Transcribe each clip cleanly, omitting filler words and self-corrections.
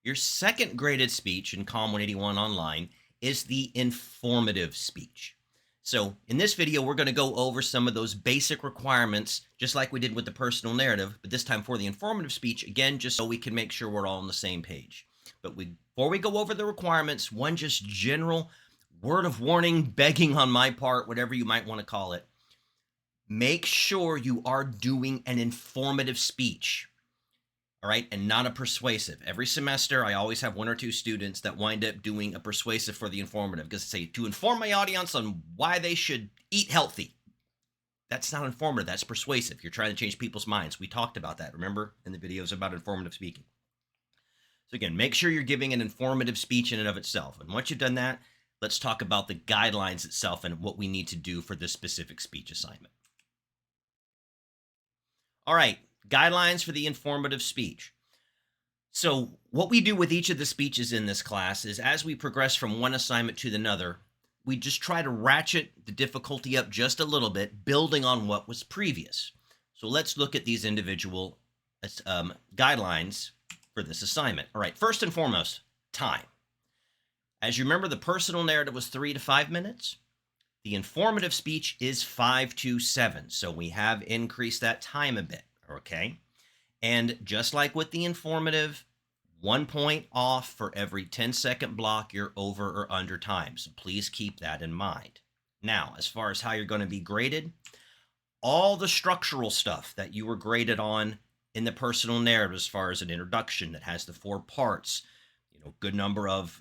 Your second graded speech in COM 181 online is the informative speech. So, in this video, we're going to go over some of those basic requirements, just like we did with the personal narrative, but this time for the informative speech, again, just so we can make sure we're all on the same page. But before we go over the requirements, one just general word of warning, begging on my part, whatever you might want to call it. Make sure you are doing an informative speech. All right, and not a persuasive. Every semester, I always have one or two students that wind up doing a persuasive for the informative because they say to inform my audience on why they should eat healthy. That's not informative. That's persuasive. You're trying to change people's minds. We talked about that, remember, in the videos about informative speaking. So again, make sure you're giving an informative speech in and of itself. And once you've done that, let's talk about the guidelines itself and what we need to do for this specific speech assignment. All right, guidelines for the informative speech. So what we do with each of the speeches in this class is as we progress from one assignment to another, we just try to ratchet the difficulty up just a little bit, building on what was previous. So let's look at these individual guidelines for this assignment. All right, first and foremost, time. As you remember, the personal narrative was 3 to 5 minutes. The informative speech is 5 to 7. So we have increased that time a bit, okay? And just like with the informative, 1 point off for every 10-second block you're over or under time. So please keep that in mind. Now, as far as how you're going to be graded, all the structural stuff that you were graded on in the personal narrative, as far as an introduction that has the 4 parts, good number of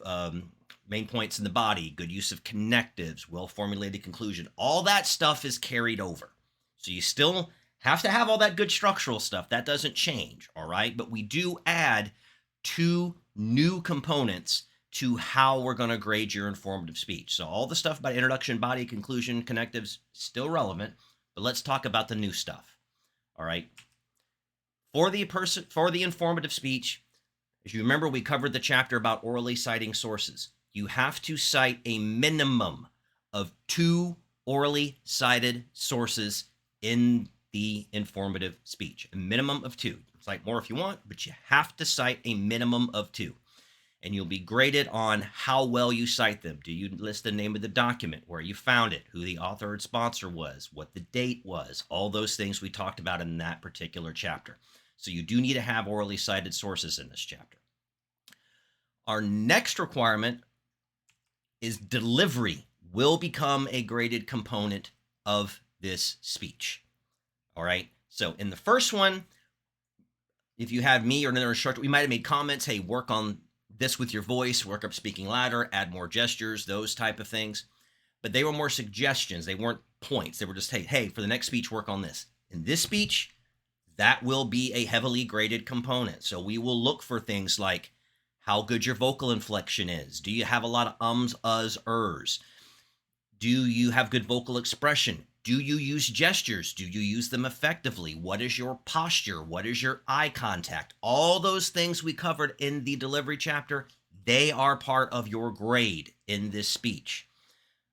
main points in the body, good use of connectives, well-formulated conclusion, all that stuff is carried over. So you still have to have all that good structural stuff. That doesn't change, all right? But we do add 2 new components to how we're going to grade your informative speech. So all the stuff about introduction, body, conclusion, connectives, still relevant, but let's talk about the new stuff, all right? For the informative speech, as you remember, we covered the chapter about orally citing sources. You have to cite a minimum of 2 orally cited sources in the informative speech, a minimum of 2. Cite more if you want, but you have to cite a minimum of 2. And you'll be graded on how well you cite them. Do you list the name of the document, where you found it, who the author and sponsor was, what the date was, all those things we talked about in that particular chapter. So you do need to have orally cited sources in this chapter. Our next requirement is delivery will become a graded component of this speech. All right. So in the first one, if you had me or another instructor, we might have made comments, hey, work on this with your voice, work up speaking louder, add more gestures, those type of things. But they were more suggestions. They weren't points. They were just, hey, for the next speech, work on this. In this speech, that will be a heavily graded component. So we will look for things like how good your vocal inflection is. Do you have a lot of ums, uhs, ers? Do you have good vocal expression? Do you use gestures? Do you use them effectively? What is your posture? What is your eye contact? All those things we covered in the delivery chapter, they are part of your grade in this speech.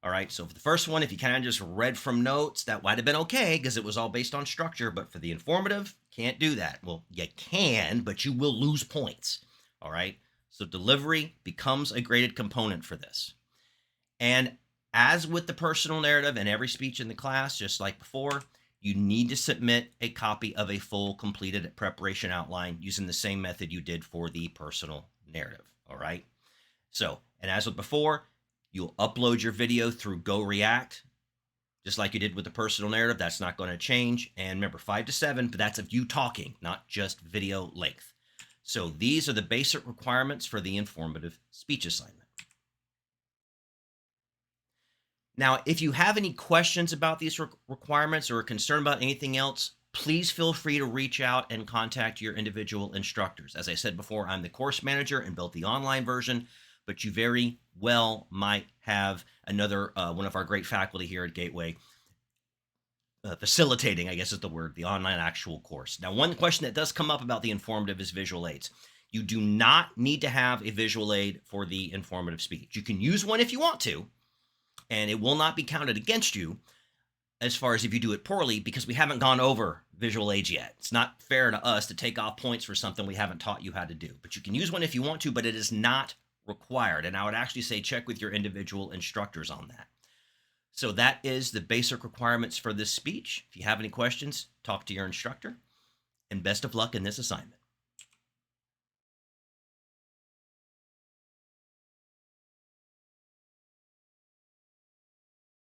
All right, so for the first one, if you kind of just read from notes, that might have been okay because it was all based on structure, but for the informative, can't do that. Well, you can, but you will lose points. All right, so delivery becomes a graded component for this. And as with the personal narrative and every speech in the class, just like before, you need to submit a copy of a full completed preparation outline using the same method you did for the personal narrative. All right. So, and as with before, you'll upload your video through GoReact, just like you did with the personal narrative. That's not going to change. And remember, 5 to 7, but that's of you talking, not just video length. So these are the basic requirements for the informative speech assignment. Now, if you have any questions about these requirements or are concerned about anything else, please feel free to reach out and contact your individual instructors. As I said before, I'm the course manager and built the online version, but you very well might have another one of our great faculty here at Gateway facilitating, I guess is the word, the online actual course. Now, one question that does come up about the informative is visual aids. You do not need to have a visual aid for the informative speech. You can use one if you want to, and it will not be counted against you. as far as if you do it poorly, because we haven't gone over visual aids yet. It's not fair to us to take off points for something we haven't taught you how to do. But you can use one if you want to, but it is not required. And I would actually say check with your individual instructors on that. So that is the basic requirements for this speech. If you have any questions, talk to your instructor, and best of luck in this assignment.